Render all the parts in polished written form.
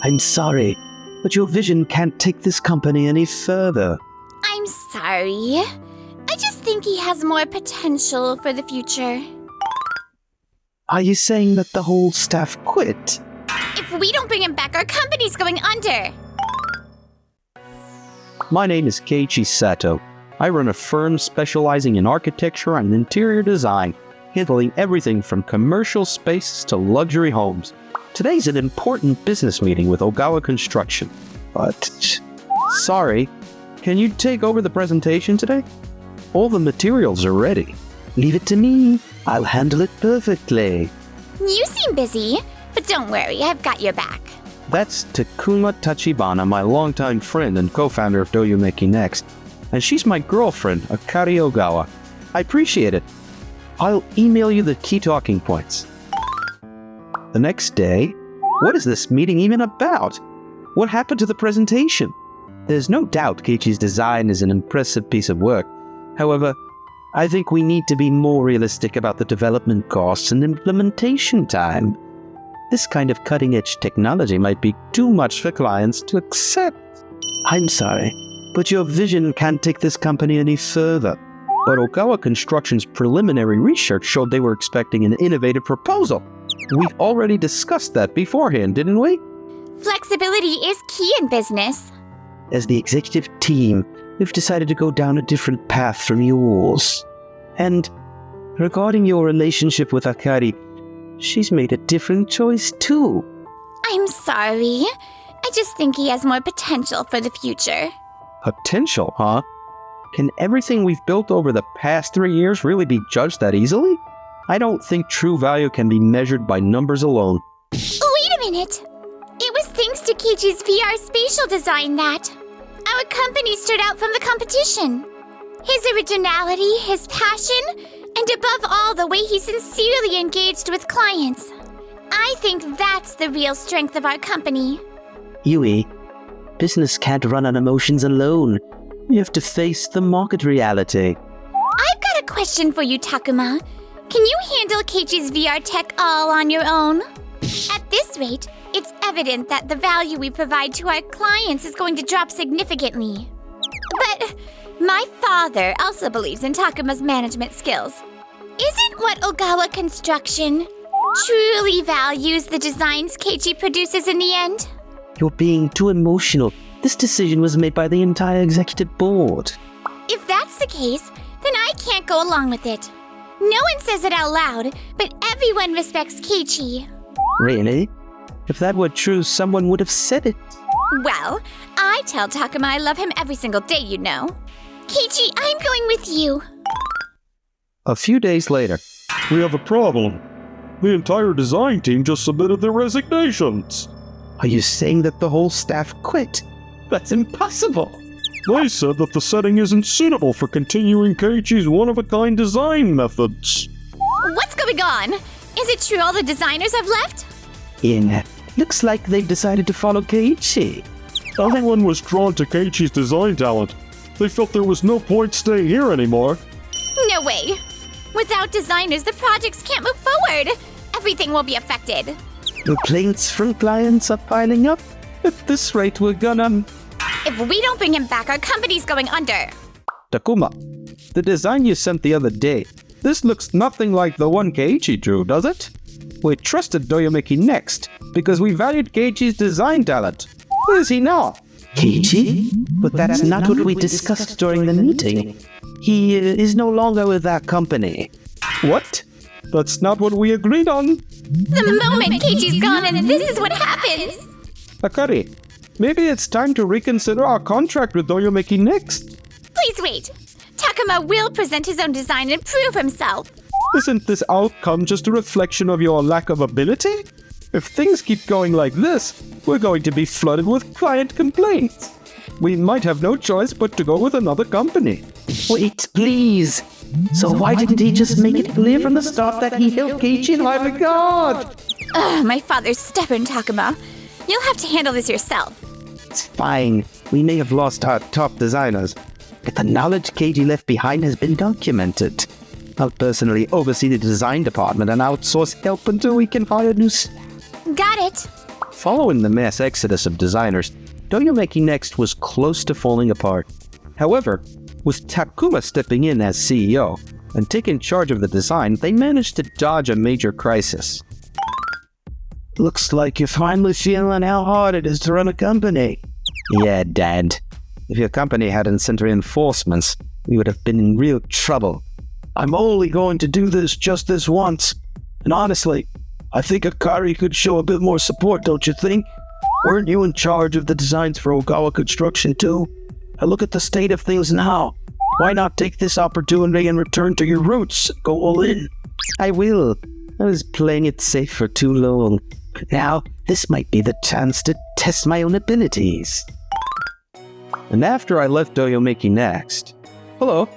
I'm sorry, but your vision can't take this company any further. I'm sorry. I just think he has more potential for the future. Are you saying that the whole staff quit? If we don't bring him back, our company's going under. My name is Keiichi Sato. I run a firm specializing in architecture and interior design, handling everything from commercial spaces to luxury homes. Today's an important business meeting with Ogawa Construction. But, sorry, can you take over the presentation today? All the materials are ready. Leave it to me. I'll handle it perfectly. You seem busy, but don't worry, I've got your back. That's Takuma Tachibana, my longtime friend and co-founder of Doyomeki Next. And she's my girlfriend, Akari Ogawa. I appreciate it. I'll email you the key talking points. The next day, what is this meeting even about? What happened to the presentation? There's no doubt Keiichi's design is an impressive piece of work. However, I think we need to be more realistic about the development costs and implementation time. This kind of cutting-edge technology might be too much for clients to accept. I'm sorry, but your vision can't take this company any further. But Ogawa Construction's preliminary research showed they were expecting an innovative proposal. We've already discussed that beforehand, didn't we? Flexibility is key in business. As the executive team, we've decided to go down a different path from yours. And regarding your relationship with Akari, she's made a different choice too. I'm sorry. I just think he has more potential for the future. Potential, huh? Can everything we've built over the past 3 years really be judged that easily? I don't think true value can be measured by numbers alone. Wait a minute! It was thanks to Keiichi's VR spatial design that our company stood out from the competition. His originality, his passion, and above all, the way he sincerely engaged with clients. I think that's the real strength of our company. Yui, business can't run on emotions alone. You have to face the market reality. I've got a question for you, Takuma. Can you handle Keiichi's VR tech all on your own? At this rate, it's evident that the value we provide to our clients is going to drop significantly. But my father also believes in Takuma's management skills. Isn't what Ogawa Construction truly values the designs Keiichi produces in the end? You're being too emotional. This decision was made by the entire executive board. If that's the case, then I can't go along with it. No one says it out loud, but everyone respects Keiichi. Really? If that were true, someone would have said it. Well, I tell Takuma I love him every single day, you know. Keiichi, I'm going with you. A few days later, We have a problem. The entire design team just submitted their resignations. are you saying that the whole staff quit? That's impossible. They said that the setting isn't suitable for continuing Keiichi's one-of-a-kind design methods. What's going on? Is it true all the designers have left? Looks like they've decided to follow Keiichi. Everyone was drawn to Keiichi's design talent. They felt there was no point staying here anymore. No way. Without designers, the projects can't move forward. Everything will be affected. Complaints from clients are piling up. At this rate, we're gonna... If we don't bring him back, our company's going under. Takuma, the design you sent the other day, this looks nothing like the one Keiichi drew, does it? We trusted Doyomeki Next because we valued Keiichi's design talent. Where is he now? Keiichi? But that's not what we discussed during the meeting. He is no longer with our company. What? That's not what we agreed on. The moment Keiichi's gone, and this is what happens. Akari, maybe it's time to reconsider our contract with Doyomeki Next. Please wait. Takuma will present his own design and prove himself. Isn't this outcome just a reflection of your lack of ability? If things keep going like this, we're going to be flooded with client complaints. We might have no choice but to go with another company. Wait, please. So why didn't he just make it clear from the start that he held Keiichi in high regard? My father's stubborn, Takuma. You'll have to handle this yourself. It's fine. We may have lost our top designers, but the knowledge Keiichi left behind has been documented. I'll personally oversee the design department and outsource help until we can hire new staff. Got it. Following the mass exodus of designers, Doyomeki Next was close to falling apart. However, with Takuma stepping in as CEO and taking charge of the design, they managed to dodge a major crisis. Looks like you're finally feeling how hard it is to run a company. Yeah, Dad. If your company hadn't sent reinforcements, we would have been in real trouble. I'm only going to do this just this once. And honestly, I think Akari could show a bit more support, don't you think? Weren't you in charge of the designs for Ogawa Construction too? And look at the state of things now. Why not take this opportunity and return to your roots? Go all in. I will. I was playing it safe for too long. Now, this might be the chance to test my own abilities. And after I left Doyomeki Next... Hello,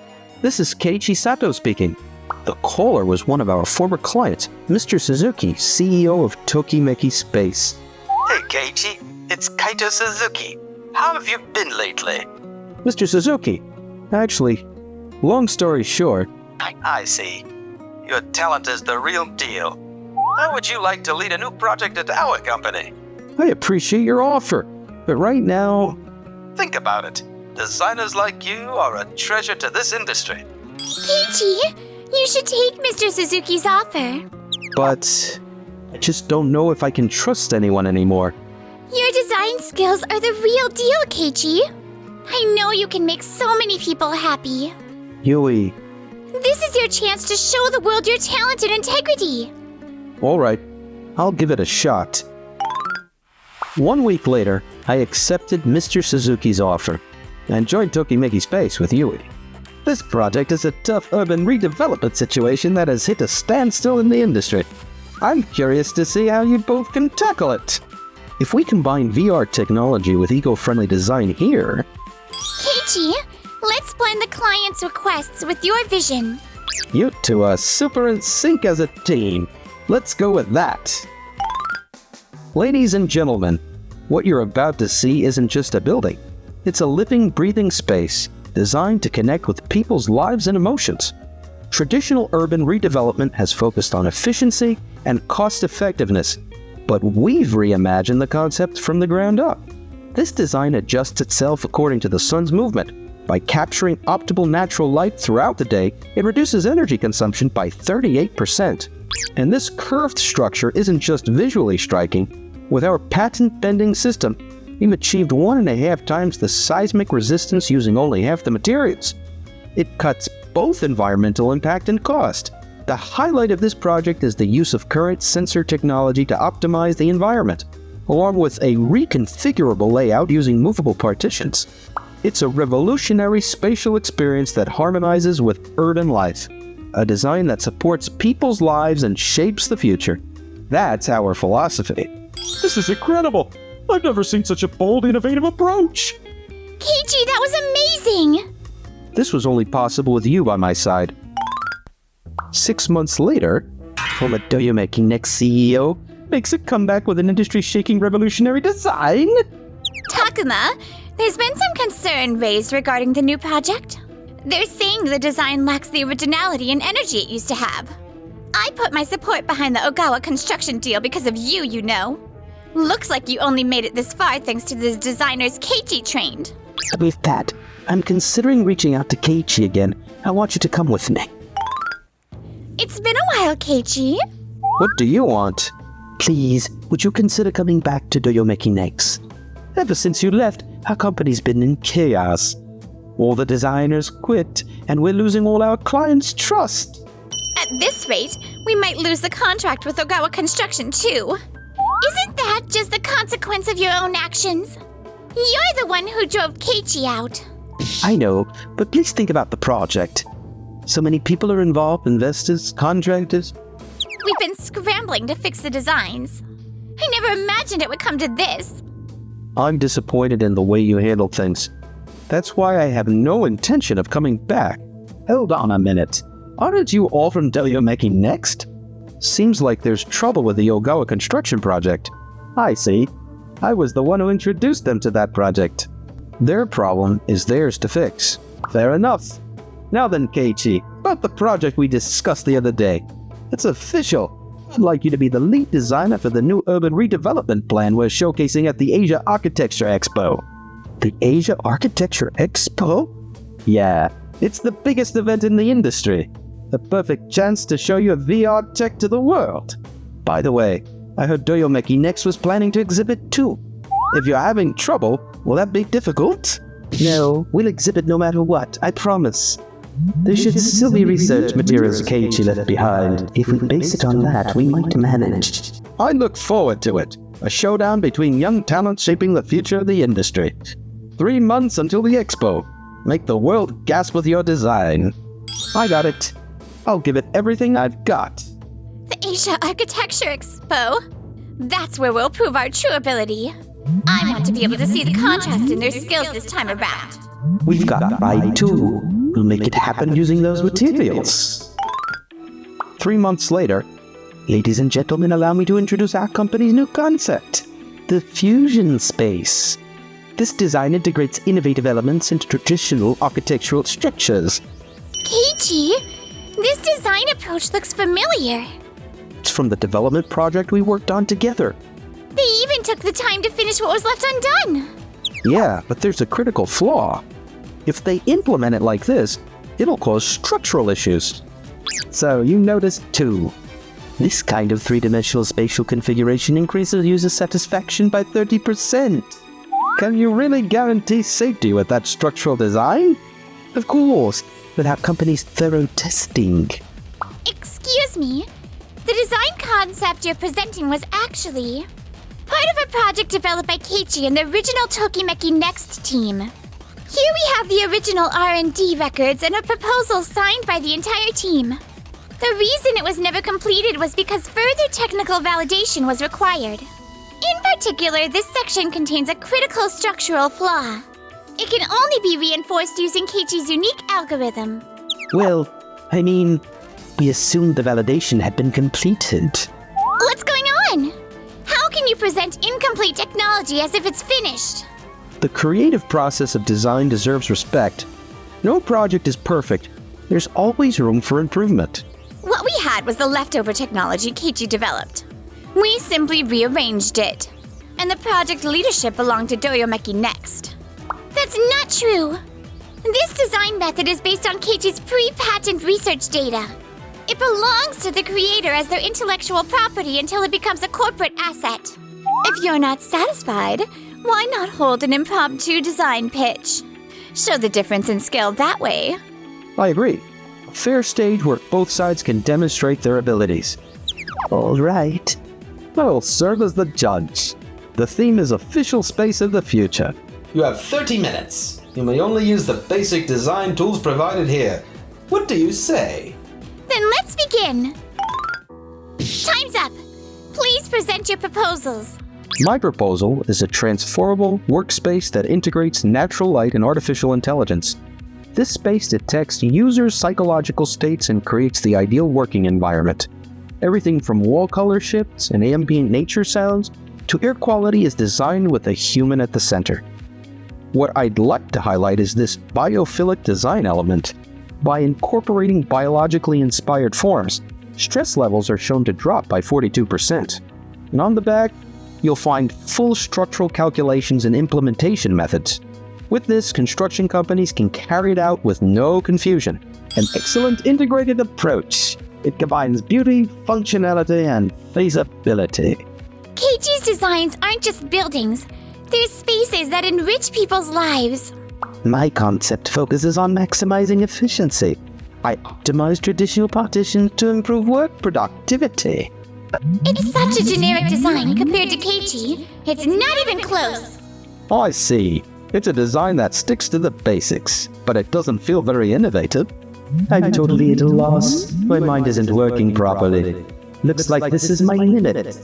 this is Keiichi Sato speaking. The caller was one of our former clients, Mr. Suzuki, CEO of Tokimeki Space. Hey Keiichi, it's Kaito Suzuki. How have you been lately? Mr. Suzuki, actually, long story short... I see. Your talent is the real deal. How would you like to lead a new project at our company? I appreciate your offer, but right now... Think about it. Designers like you are a treasure to this industry. Keiichi, you should take Mr. Suzuki's offer. But I just don't know if I can trust anyone anymore. Your design skills are the real deal, Keiichi. I know you can make so many people happy. Yui. This is your chance to show the world your talent and integrity. Alright, I'll give it a shot. 1 week later, I accepted Mr. Suzuki's offer and joined Tokimeki Space with Yui. This project is a tough urban redevelopment situation that has hit a standstill in the industry. I'm curious to see how you both can tackle it. If we combine VR technology with eco-friendly design here... Keiichi, let's blend the client's requests with your vision. You two are super in sync as a team. Let's go with that. Ladies and gentlemen, what you're about to see isn't just a building. It's a living, breathing space designed to connect with people's lives and emotions. Traditional urban redevelopment has focused on efficiency and cost-effectiveness, but we've reimagined the concept from the ground up. This design adjusts itself according to the sun's movement. By capturing optimal natural light throughout the day, it reduces energy consumption by 38%. And this curved structure isn't just visually striking. With our patent-pending system, we've achieved 1.5 times the seismic resistance using only half the materials. It cuts both environmental impact and cost. The highlight of this project is the use of current sensor technology to optimize the environment, along with a reconfigurable layout using movable partitions. It's a revolutionary spatial experience that harmonizes with urban life, a design that supports people's lives and shapes the future. That's our philosophy. This is incredible! I've never seen such a bold, innovative approach! Keiichi, that was amazing! This was only possible with you by my side. 6 months later, former Doyomeki Next CEO makes a comeback with an industry-shaking revolutionary design. Takuma, there's been some concern raised regarding the new project. They're saying the design lacks the originality and energy it used to have. I put my support behind the Ogawa construction deal because of you, you know. Looks like you only made it this far thanks to the designers Keiichi trained. With that, I'm considering reaching out to Keiichi again. I want you to come with me. It's been a while, Keiichi. What do you want? Please, would you consider coming back to Doyomeki Next? Ever since you left, our company's been in chaos. All the designers quit, and we're losing all our clients' trust. At this rate, we might lose the contract with Ogawa Construction too. Isn't that just the consequence of your own actions? You're the one who drove Keiichi out. I know, but please think about the project. So many people are involved, investors, contractors. We've been scrambling to fix the designs. I never imagined it would come to this. I'm disappointed in the way you handle things. That's why I have no intention of coming back. Hold on a minute. Aren't you all from Doyomeki Next? Seems like there's trouble with the Ogawa construction project. I see. I was the one who introduced them to that project. Their problem is theirs to fix. Fair enough. Now then, Keiichi, about the project we discussed the other day. It's official. I'd like you to be the lead designer for the new urban redevelopment plan we're showcasing at the Asia Architecture Expo. The Asia Architecture Expo? Yeah, it's the biggest event in the industry. The perfect chance to show your VR tech to the world. By the way, I heard Doyomeki Next was planning to exhibit too. If you're having trouble, will that be difficult? No, we'll exhibit no matter what, I promise. There should still be research materials Keiichi left behind. If we base it on that, we might manage. I look forward to it. A showdown between young talents shaping the future of the industry. 3 months until the expo. Make the world gasp with your design. I got it. I'll give it everything I've got. The Asia Architecture Expo? That's where we'll prove our true ability. I want to be able to see the contrast in their skills this time around. We've got pride too. We'll make it happen using those materials. 3 months later, ladies and gentlemen, allow me to introduce our company's new concept, the Fusion Space. This design integrates innovative elements into traditional architectural structures. Keiichi, this design approach looks familiar. It's from the development project we worked on together. They even took the time to finish what was left undone. Yeah, but there's a critical flaw. If they implement it like this, it'll cause structural issues. So you noticed too. This kind of three-dimensional spatial configuration increases user satisfaction by 30%. Can you really guarantee safety with that structural design? Of course, with our company's thorough testing. Excuse me, the design concept you're presenting was actually part of a project developed by Keiichi and the original Tokimeki Next team. Here we have the original R&D records and a proposal signed by the entire team. The reason it was never completed was because further technical validation was required. In particular, this section contains a critical structural flaw. It can only be reinforced using Keiichi's unique algorithm. Well, I mean, we assumed the validation had been completed. What's going on? How can you present incomplete technology as if it's finished? The creative process of design deserves respect. No project is perfect. There's always room for improvement. What we had was the leftover technology Keiichi developed. We simply rearranged it. And the project leadership belonged to Doyomeki Next. That's not true. This design method is based on Keiichi's pre-patent research data. It belongs to the creator as their intellectual property until it becomes a corporate asset. If you're not satisfied, why not hold an impromptu design pitch? Show the difference in skill that way. I agree. A fair stage where both sides can demonstrate their abilities. All right. I'll serve as the judge. The theme is official space of the future. You have 30 minutes. You may only use the basic design tools provided here. What do you say? Then let's begin. Time's up. Please present your proposals. My proposal is a transformable workspace that integrates natural light and artificial intelligence. This space detects users' psychological states and creates the ideal working environment. Everything from wall color shifts and ambient nature sounds to air quality is designed with a human at the center. What I'd like to highlight is this biophilic design element. By incorporating biologically inspired forms, stress levels are shown to drop by 42%. And on the back, you'll find full structural calculations and implementation methods. With this, construction companies can carry it out with no confusion. An excellent integrated approach. It combines beauty, functionality, and feasibility. Keiichi's designs aren't just buildings. They're spaces that enrich people's lives. My concept focuses on maximizing efficiency. I optimize traditional partitions to improve work productivity. It's such a generic design compared to Keiichi. It's not even close. I see. It's a design that sticks to the basics, but it doesn't feel very innovative. I'm totally at a loss. My mind isn't working properly. Looks like this is my limit.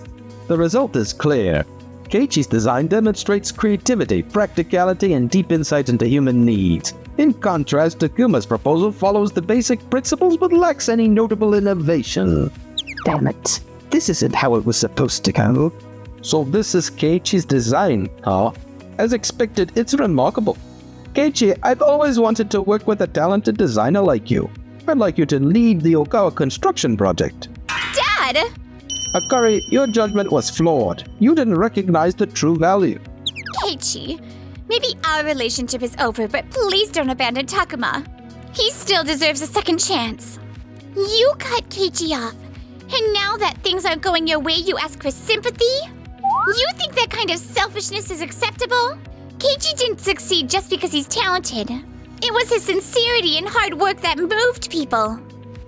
The result is clear. Keiichi's design demonstrates creativity, practicality, and deep insight into human needs. In contrast, Takuma's proposal follows the basic principles but lacks any notable innovation. Damn it. This isn't how it was supposed to go. So this is Keiichi's design, huh? As expected, it's remarkable. Keiichi, I've always wanted to work with a talented designer like you. I'd like you to lead the Okawa construction project. Dad! Akari, your judgment was flawed. You didn't recognize the true value. Keiichi, maybe our relationship is over, but please don't abandon Takuma. He still deserves a second chance. You cut Keiichi off, and now that things aren't going your way, you ask for sympathy? You think that kind of selfishness is acceptable? Keiichi didn't succeed just because he's talented. It was his sincerity and hard work that moved people.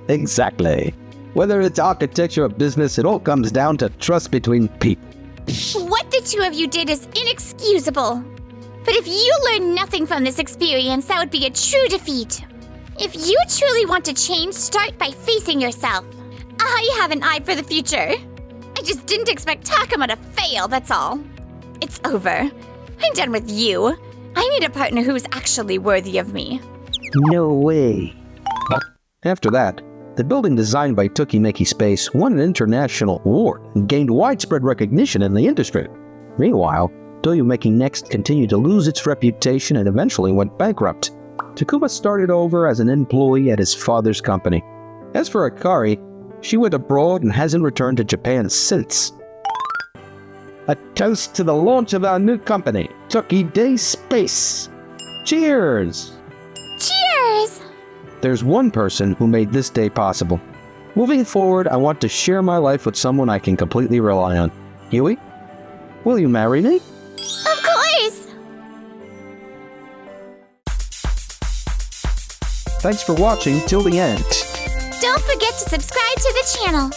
Exactly. Whether it's architecture or business, it all comes down to trust between people. What the two of you did is inexcusable. But if you learn nothing from this experience, that would be a true defeat. If you truly want to change, start by facing yourself. I have an eye for the future. I just didn't expect Takuma to fail, that's all. It's over. I'm done with you. I need a partner who is actually worthy of me. No way. After that, the building designed by Tokimeki Space won an international award and gained widespread recognition in the industry. Meanwhile, Doyumeki Next continued to lose its reputation and eventually went bankrupt. Takuma started over as an employee at his father's company. As for Akari, she went abroad and hasn't returned to Japan since. A toast to the launch of our new company, Tokide Space. Cheers! Cheers! There's one person who made this day possible. Moving forward, I want to share my life with someone I can completely rely on. Huey, will you marry me? Of course! Thanks for watching till the end. Don't forget to subscribe to the channel.